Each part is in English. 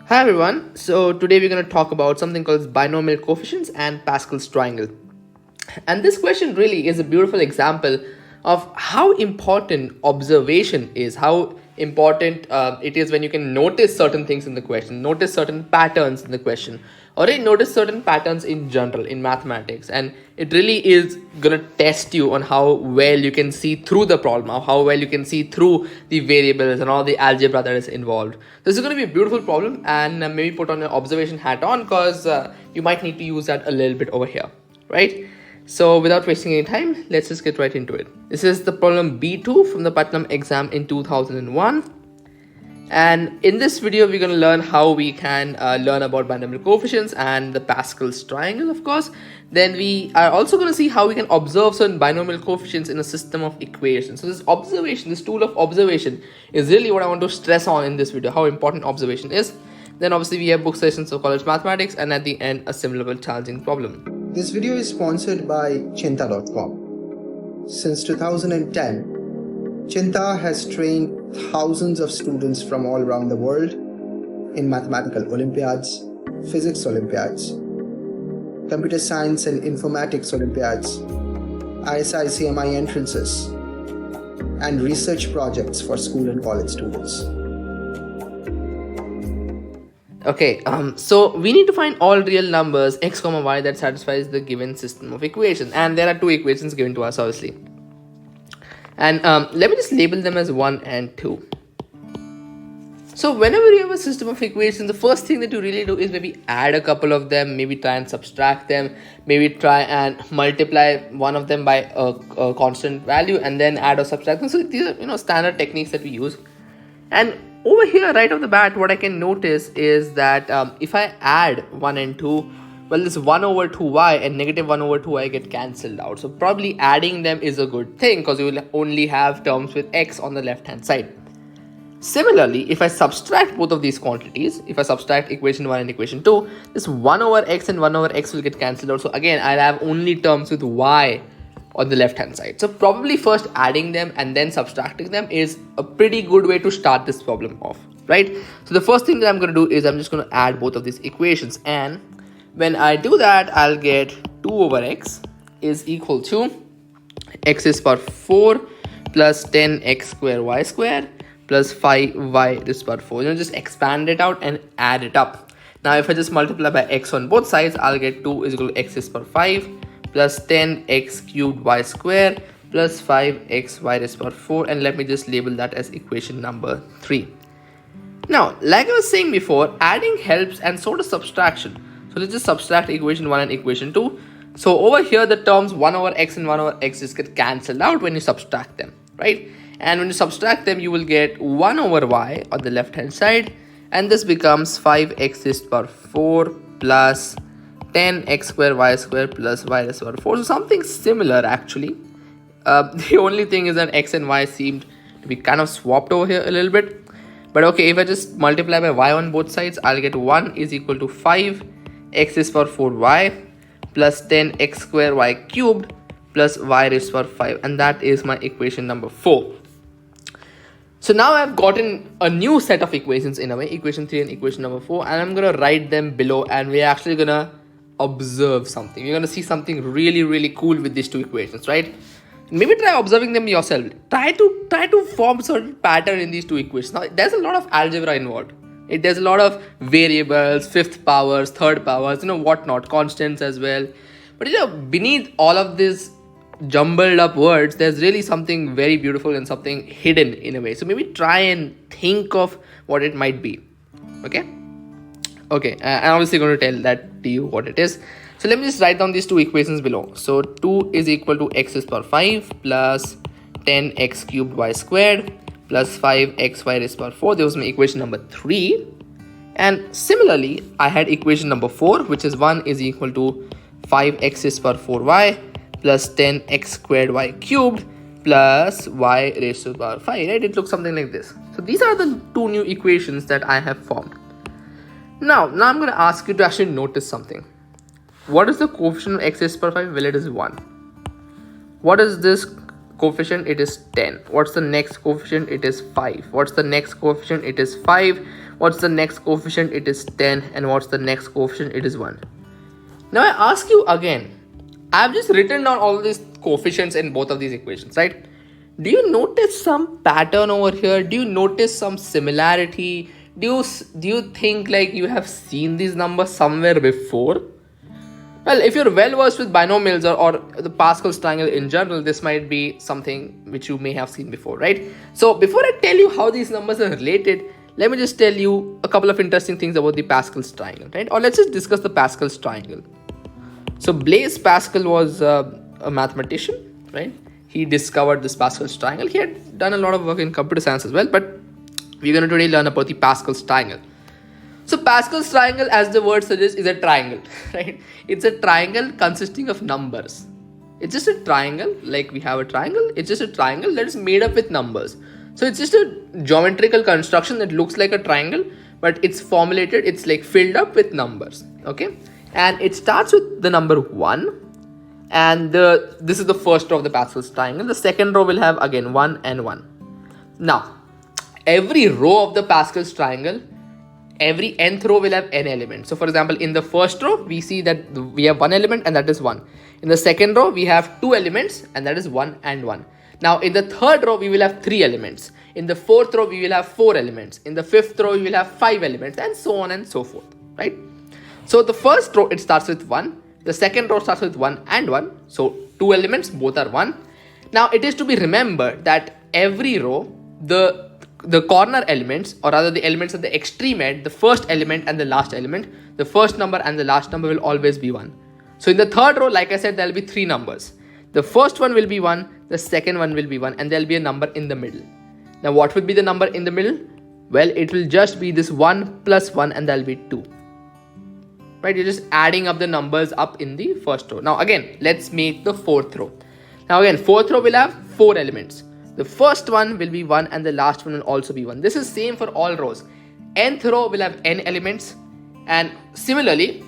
Hi everyone. So today we're going to talk about something called binomial coefficients and Pascal's triangle. And this question really is a beautiful example of how important observation is, how important it is when you can notice certain things in the question, notice certain patterns in the question, or notice certain patterns in general in mathematics. And it really is going to test you on how well you can see through the problem, or how well you can see through the variables and all the algebra that is involved. This is going to be a beautiful problem, and maybe put on your observation hat on, because you might need to use that a little bit over here, right? So without wasting any time, let's just get right into it. This is the problem B2 from the Putnam exam in 2001. And in this video, we're going to learn how we can learn about binomial coefficients and the Pascal's triangle, of course. Then we are also going to see how we can observe certain binomial coefficients in a system of equations. So this observation, this tool of observation is really what I want to stress on in this video, how important observation is. Then obviously we have book sessions of college mathematics, and at the end, a similar but challenging problem. This video is sponsored by Cheenta.com. Since 2010, Cheenta has trained thousands of students from all around the world in mathematical Olympiads, physics Olympiads, computer science and informatics Olympiads, ISI CMI entrances, and research projects for school and college students. Okay, so we need to find all real numbers x comma y that satisfies the given system of equations, and there are two equations given to us obviously, and let me just label them as 1 and 2. So whenever you have a system of equations, the first thing that you really do is maybe add a couple of them, maybe try and subtract them, maybe try and multiply one of them by a constant value, and then add or subtract them. So these are standard techniques that we use. And over here, right off the bat, what I can notice is that if I add 1 and 2, well, this 1 over 2y and negative 1 over 2y get cancelled out. So probably adding them is a good thing, because you will only have terms with x on the left hand side. Similarly, if I subtract both of these quantities, if I subtract equation 1 and equation 2, this 1 over x and 1 over x will get cancelled out. So again, I'll have only terms with y on the left hand side. So probably first adding them and then subtracting them is a pretty good way to start this problem off, right? So the first thing that I'm going to do is I'm just going to add both of these equations, and when I do that, I'll get 2 over x is equal to x is power 4 plus 10x square y square plus 5y is power 4. Just expand it out and add it up. Now if I just multiply by x on both sides, I'll get 2 is equal to x is power 5 plus 10x cubed y square plus 5x y raised to power 4, and let me just label that as equation number 3. Now, like I was saying before, adding helps and so does subtraction. So let's just subtract equation 1 and equation 2. So over here, the terms 1 over x and 1 over x just get cancelled out when you subtract them, right? And when you subtract them, you will get 1 over y on the left hand side, and this becomes 5x raised to power 4 plus 10x square y square plus y raised to power 4. So something similar actually. The only thing is that x and y seemed to be kind of swapped over here a little bit. But okay, if I just multiply by y on both sides, I'll get 1 is equal to 5 x is power 4y plus 10x square y cubed plus y raised to power 5, and that is my equation number 4. So now I've gotten a new set of equations in a way, equation 3 and equation number 4, and I'm going to write them below, and we're actually going to observe something. You're going to see something really cool with these two equations, right? Maybe try observing them yourself. Try to form certain pattern in these two equations. Now there's a lot of algebra involved. There's a lot of variables, fifth powers, third powers, whatnot, constants as well. But beneath all of this jumbled up words, there's really something very beautiful and something hidden in a way. So maybe try and think of what it might be. Okay, I'm obviously going to tell that to you what it is. So let me just write down these two equations below. So 2 is equal to x is power 5 plus 10x cubed y squared plus 5xy raised to power 4. That was my equation number 3. And similarly, I had equation number 4, which is 1 is equal to 5x is power 4y plus 10x squared y cubed plus y raised to the power 5, right? It looks something like this. So these are the two new equations that I have formed. Now I'm going to ask you to actually notice something. What is the coefficient of x is power 5? Well, it is 1. What is this coefficient? It is 10. What's the next coefficient? It is 5. What's the next coefficient? It is 5. What's the next coefficient? It is 10. And what's the next coefficient? It is 1. Now I ask you again, I've just written down all these coefficients in both of these equations, right? Do you notice some pattern over here? Do you notice some similarity? Do you think like you have seen these numbers somewhere before? Well, if you're well versed with binomials or the Pascal's triangle in general, this might be something which you may have seen before, right? So before I tell you how these numbers are related, let me just tell you a couple of interesting things about the Pascal's triangle, right? Or let's just discuss the Pascal's triangle. So Blaise Pascal was a mathematician, right? He discovered this Pascal's triangle. He had done a lot of work in computer science as well, but we're going to today learn about the Pascal's triangle. So Pascal's triangle, as the word suggests, is a triangle, right? It's a triangle consisting of numbers. It's just a triangle, like we have a triangle. It's just a triangle that is made up with numbers. So it's just a geometrical construction that looks like a triangle, but it's formulated, it's like filled up with numbers, okay? And it starts with the number 1. And this is the first row of the Pascal's triangle. The second row will have again 1 and 1. Now, every row of the Pascal's triangle, every nth row will have n elements. So for example, in the first row, we see that we have one element and that is 1. In the second row, we have 2 elements and that is 1 and 1. Now in the third row, we will have 3 elements. In the fourth row, we will have 4 elements. In the fifth row, we will have 5 elements, and so on and so forth, right? So the first row, it starts with 1. The second row starts with 1 and 1. So 2 elements, both are 1. Now it is to be remembered that every row, the corner elements, or rather the elements at the extreme end, the first element and the last element, the first number and the last number will always be 1. So in the third row, like I said, there will be 3 numbers. The first one will be 1, the second one will be 1, and there will be a number in the middle. Now what would be the number in the middle? Well, it will just be this 1 plus 1, and there will be 2. Right? You're just adding up the numbers up in the first row. Now again, let's make the fourth row. Now again, fourth row will have 4 elements. The first one will be 1 and the last one will also be 1. This is same for all rows. Nth row will have n elements, and similarly,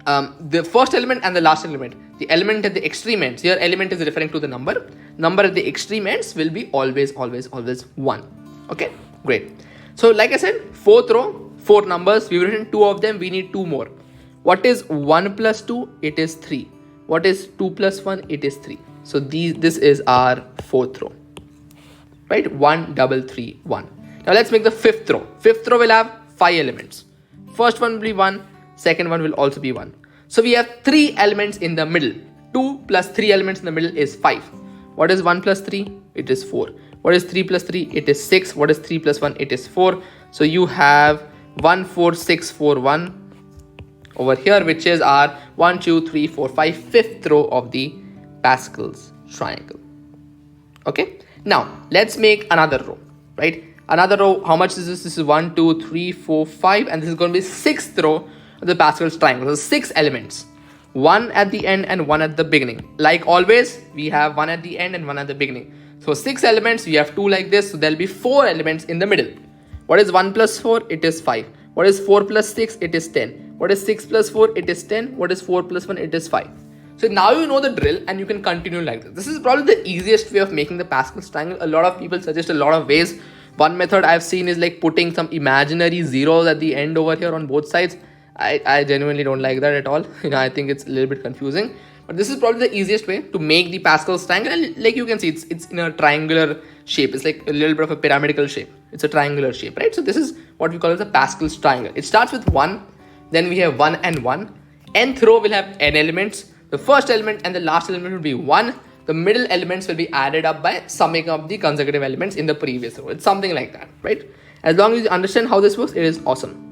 the first element and the last element, the element at the extreme ends, here element is referring to the number at the extreme ends will be always 1. Okay, great. So like I said, fourth row, 4 numbers, we've written 2 of them, we need 2 more. What is 1 plus 2? It is 3. What is 2 plus 1? It is 3. So this is our fourth row, right? 1, 3, 3, 1. Now let's make the fifth row. Fifth row will have 5 elements. First one will be 1, second one will also be 1. So we have 3 elements in the middle. 2 plus 3 elements in the middle is 5. What is 1 plus 3? It is 4. What is 3 plus 3? It is 6. What is 3 plus 1? It is 4. So you have 1, 4, 6, 4, 1 over here, which is our 1, 2, 3, 4, 5, fifth row of the Pascal's triangle. Okay. Now let's make another row, right? Another row, how much is this? This is 1, 2, 3, 4, 5, and this is going to be 6th row of the Pascal's triangle. So 6 elements, 1 at the end and 1 at the beginning. Like always, we have 1 at the end and 1 at the beginning. So 6 elements, we have 2 like this. So there'll be 4 elements in the middle. What is 1 plus 4? It is 5. What is 4 plus 6? It is 10. What is 6 plus 4? It is 10. What is 4 plus 1? It is 5. So now you know the drill and you can continue like this. This is probably the easiest way of making the Pascal's triangle. A lot of people suggest a lot of ways. One method I've seen is like putting some imaginary zeros at the end over here on both sides. I genuinely don't like that at all. I think it's a little bit confusing. But this is probably the easiest way to make the Pascal's triangle. And like you can see, it's in a triangular shape. It's like a little bit of a pyramidal shape. It's a triangular shape, right? So this is what we call as the Pascal's triangle. It starts with 1. Then we have 1 and 1. Nth row will have n elements. The first element and the last element will be 1. The middle elements will be added up by summing up the consecutive elements in the previous row. It's something like that, right? As long as you understand how this works, it is awesome.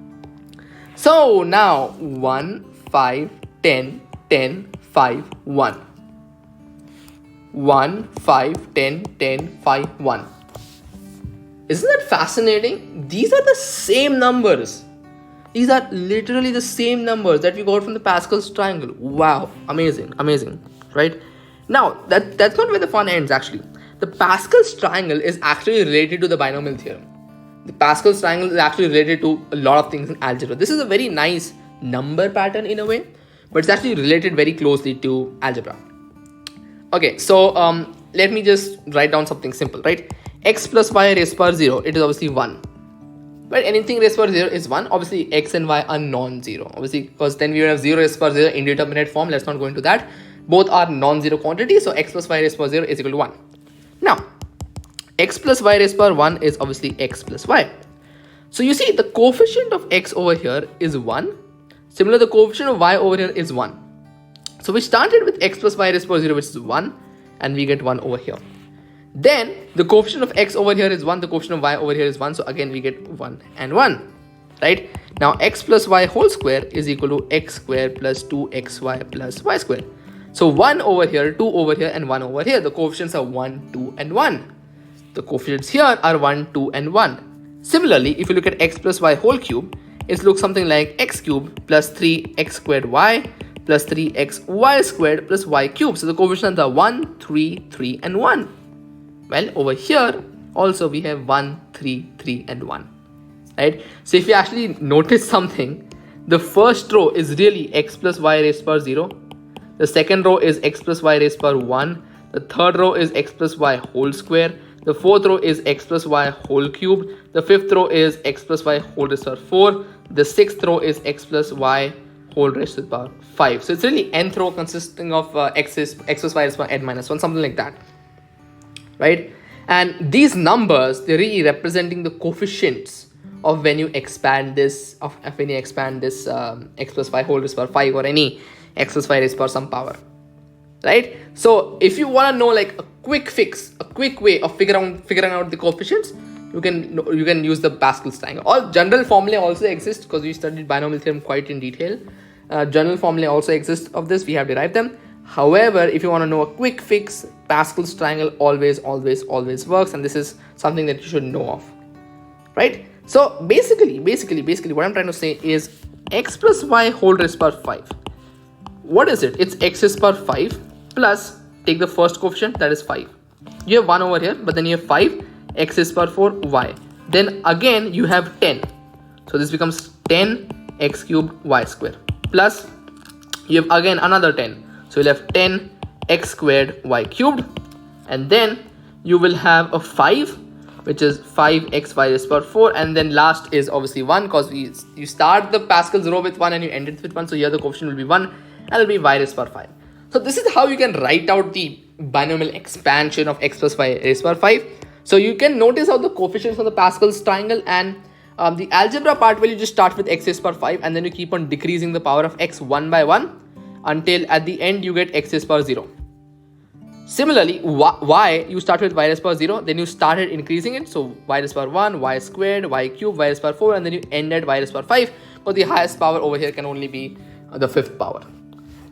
So now 1, 5, 10, 10, 5, 1. 1, 5, 10, 10, 5, 1. Isn't that fascinating? These are the same numbers. These are literally the same numbers that we got from the Pascal's triangle. Wow, amazing, right? Now, that's not where the fun ends actually. The Pascal's triangle is actually related to the binomial theorem. The Pascal's triangle is actually related to a lot of things in algebra. This is a very nice number pattern in a way, but it's actually related very closely to algebra. Okay, so let me just write down something simple, right? X plus y raised to power 0, it is obviously 1. But anything raised power 0 is 1. Obviously, x and y are non-zero. Obviously, because then we will have 0 raised power 0 indeterminate form. Let's not go into that. Both are non-zero quantities. So x plus y raised power 0 is equal to 1. Now, x plus y raised power 1 is obviously x plus y. So you see the coefficient of x over here is 1. Similar, the coefficient of y over here is 1. So we started with x plus y raised power 0, which is 1. And we get 1 over here. Then the coefficient of x over here is 1, the coefficient of y over here is 1, so again we get 1 and 1, right? Now x plus y whole square is equal to x square plus 2xy plus y square. So 1 over here, 2 over here and 1 over here. The coefficients are 1, 2 and 1. The coefficients here are 1, 2 and 1. Similarly, if you look at x plus y whole cube, it looks something like x cube plus 3x squared y plus 3xy squared plus y cube. So the coefficients are 1, 3, 3 and 1. Well, over here also we have 1, 3, 3 and 1, right? So if you actually notice something, the first row is really x plus y raised power 0. The second row is x plus y raised power 1. The third row is x plus y whole square. The fourth row is x plus y whole cube. The fifth row is x plus y whole raised to power 4. The sixth row is x plus y whole raised to the power 5. So it's really nth row consisting of x plus y raised to power n minus 1, something like that. Right? And these numbers, they're really representing the coefficients of when you expand this, x plus y whole raised to power 5 or any x plus y raised to power some power. Right? So if you want to know like a quick fix, a quick way of figuring out the coefficients, you can use the Pascal's triangle. All general formulae also exist because we studied binomial theorem quite in detail. General formulae also exist of this. We have derived them. However, if you want to know a quick fix, Pascal's triangle always works, and this is something that you should know of, right? So basically, what I'm trying to say is x plus y whole raised to power 5. What is it? It's x raised to power 5 plus, take the first coefficient, that is 5. You have 1 over here, but then you have 5, x raised to power 4, y. Then again you have 10. So this becomes 10 x cubed y square. Plus, you have again another 10. So you'll have 10 x squared y cubed, and then you will have a 5, which is 5x y raised to power 4, and then last is obviously 1 because you start the Pascal's row with 1 and you end it with 1. So here the coefficient will be 1 and it will be y raised to power 5. So this is how you can write out the binomial expansion of x plus y raised to power 5. So you can notice how the coefficients of the Pascal's triangle and the algebra part where you just start with x raised to power 5 and then you keep on decreasing the power of x one by one until at the end you get x raised to power 0. Similarly, y, you start with y raised to power 0, then you started increasing it. So y raised to power 1, y squared, y cubed, y raised to power 4, and then you end at y raised to power 5. But the highest power over here can only be the fifth power.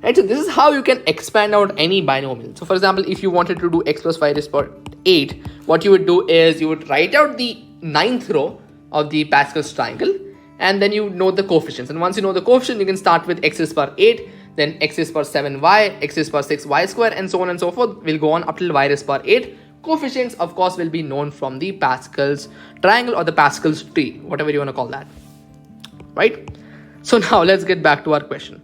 Right, so this is how you can expand out any binomial. So for example, if you wanted to do x plus y raised to power 8, what you would do is you would write out the ninth row of the Pascal's triangle and then you know the coefficients. And once you know the coefficient, you can start with x raised to power 8, then x raised to power 7y, x raised to power 6y square, and so on and so forth. Will go on up till y raised to power 8. Coefficients, of course, will be known from the Pascal's triangle or the Pascal's tree, whatever you want to call that. Right? So now let's get back to our question.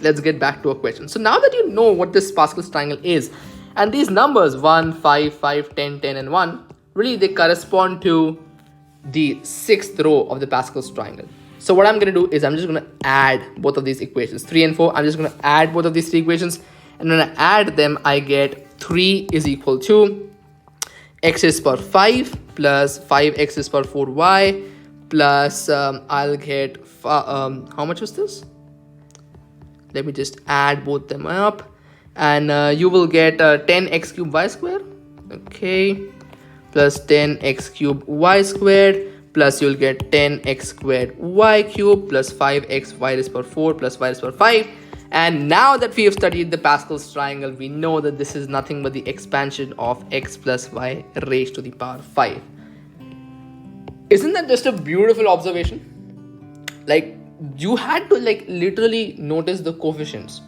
So now that you know what this Pascal's triangle is, and these numbers 1, 5, 5, 10, 10, and 1, really they correspond to the sixth row of the Pascal's triangle. So what I'm going to do is I'm just going to add both of these equations, 3 and 4. I'm just going to add both of these three equations, and when I add them, I get 3 is equal to x raised to power 5 plus 5x raised to power 4y plus I'll get how much was this? Let me just add both them up, and you will get 10x cubed y squared, okay, plus 10x cubed y squared, plus you'll get 10x squared y cubed plus 5x y raised to power 4 plus y raised to power 5. And now that we have studied the Pascal's triangle, we know that this is nothing but the expansion of x plus y raised to the power 5. Isn't that just a beautiful observation? Like, you had to literally notice the coefficients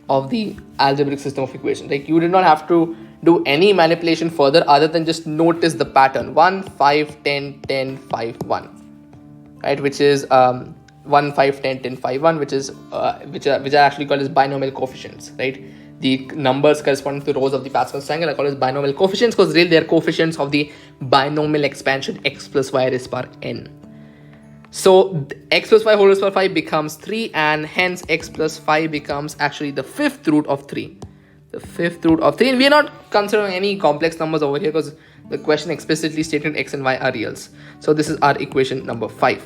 of the algebraic system of equations. Like, you did not have to do any manipulation further other than just notice the pattern 1, 5, 10, 10, 5, 1, right? Which is 1, 5, 10, 10, 5, 1, which are actually called as binomial coefficients, right? the numbers corresponding to rows of the Pascal triangle. I call it binomial coefficients because really they are coefficients of the binomial expansion x plus y raised power n. So x plus y whole raised power 5 becomes 3, and hence x plus 5 becomes actually the fifth root of 3. The fifth root of 3, and we are not considering any complex numbers over here because the question explicitly stated x and y are reals. So this is our equation number 5.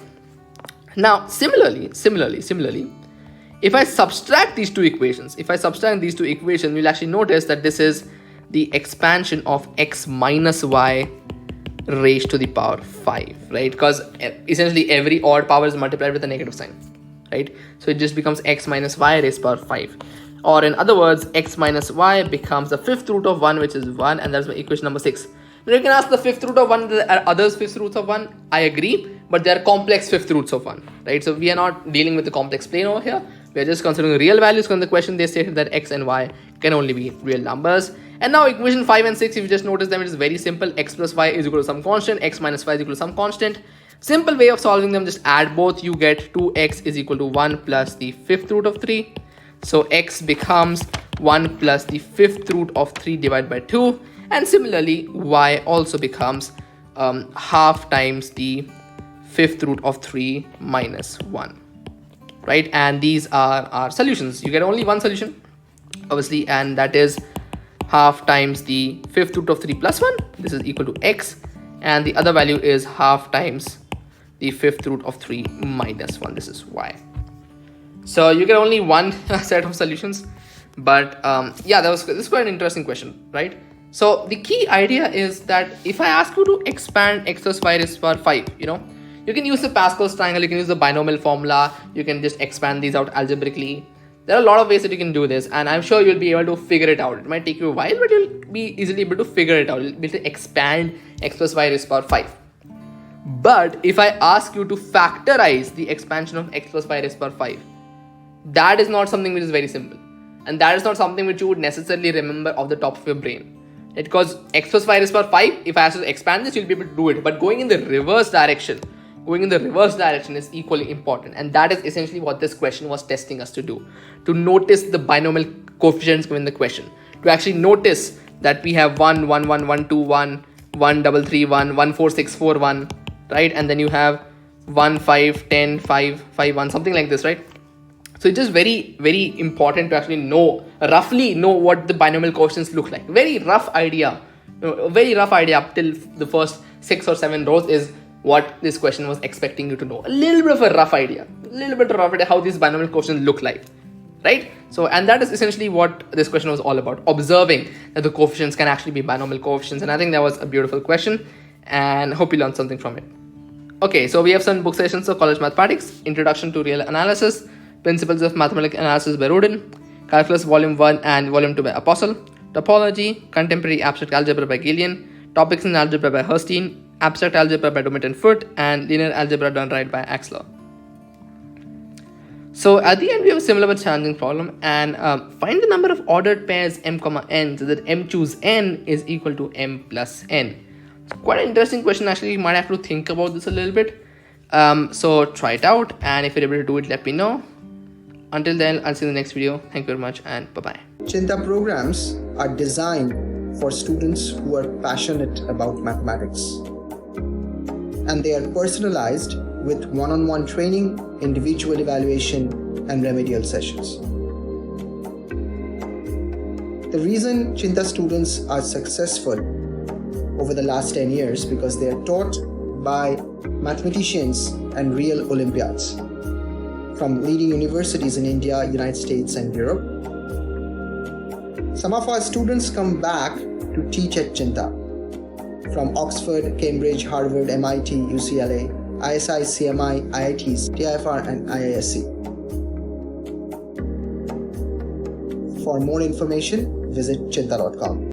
Now similarly, if I subtract these two equations, you'll actually notice that this is the expansion of x minus y raised to the power 5, right? Because essentially every odd power is multiplied with a negative sign, right? So it just becomes x minus y raised to the power 5. Or in other words, x minus y becomes the fifth root of 1, which is 1, and that's my equation number 6. Now you can ask the fifth root of 1, there are others fifth roots of 1, I agree, but they are complex fifth roots of 1, right? So we are not dealing with the complex plane over here. We are just considering real values. Because in the question they stated that x and y can only be real numbers. And now equation 5 and 6, if you just notice them, it is very simple. X plus y is equal to some constant, x minus y is equal to some constant. Simple way of solving them, just add both. You get 2x is equal to 1 plus the fifth root of 3. So x becomes 1 plus the fifth root of 3 divided by 2. And similarly, y also becomes half times the fifth root of 3 minus 1. Right? And these are our solutions. You get only one solution, obviously, and that is half times the fifth root of 3 plus 1. This is equal to x. And the other value is half times the fifth root of 3 minus 1. This is y. So you get only one set of solutions. But yeah, this is quite an interesting question, right? So the key idea is that if I ask you to expand x plus y raised to power 5, you can use the Pascal's triangle, you can use the binomial formula, you can just expand these out algebraically. There are a lot of ways that you can do this, and I'm sure you'll be able to figure it out. It might take you a while, but you'll be easily able to figure it out. You'll be able to expand x plus y raised to power 5. But if I ask you to factorize the expansion of x plus y raised to power 5, that is not something which is very simple. And that is not something which you would necessarily remember off the top of your brain. Because x plus y raised to power 5, if I ask you to expand this, you'll be able to do it. But going in the reverse direction is equally important, and that is essentially what this question was testing us to do, to notice the binomial coefficients given the question, to actually notice that we have 1 1 1 1 2 1 1 3 3 1 1 4 6 4 1, right? And then you have 1 5 10 5 5 1, something like this, right? So it's just very, very important to actually roughly know what the binomial coefficients look like. Very rough idea, up till the first 6 or 7 rows is what this question was expecting you to know. A little bit of a rough idea how these binomial coefficients look like, right? So, and that is essentially what this question was all about, observing that the coefficients can actually be binomial coefficients. And I think that was a beautiful question, and hope you learned something from it. Okay, so we have some book sessions of college mathematics: Introduction to Real Analysis, Principles of Mathematical Analysis by Rudin, Calculus Volume 1 and Volume 2 by Apostle, Topology, Contemporary Abstract Algebra by Gillian, Topics in Algebra by Herstein, Abstract Algebra by Dumit and Foote, and Linear Algebra done right by Axler. So at the end, we have a similar but challenging problem, and find the number of ordered pairs m, n, so that m choose n is equal to m plus n. So quite an interesting question, actually. You might have to think about this a little bit. So try it out, and if you're able to do it, let me know. Until then, I'll see you in the next video. Thank you very much, and bye-bye. Cheenta programs are designed for students who are passionate about mathematics. And they are personalized with one-on-one training, individual evaluation, and remedial sessions. The reason Cheenta students are successful over the last 10 years because they are taught by mathematicians and real Olympiads from leading universities in India, United States, and Europe. Some of our students come back to teach at Cheenta from Oxford, Cambridge, Harvard, MIT, UCLA, ISI, CMI, IITs, TIFR, and IISc. For more information, visit cheenta.com.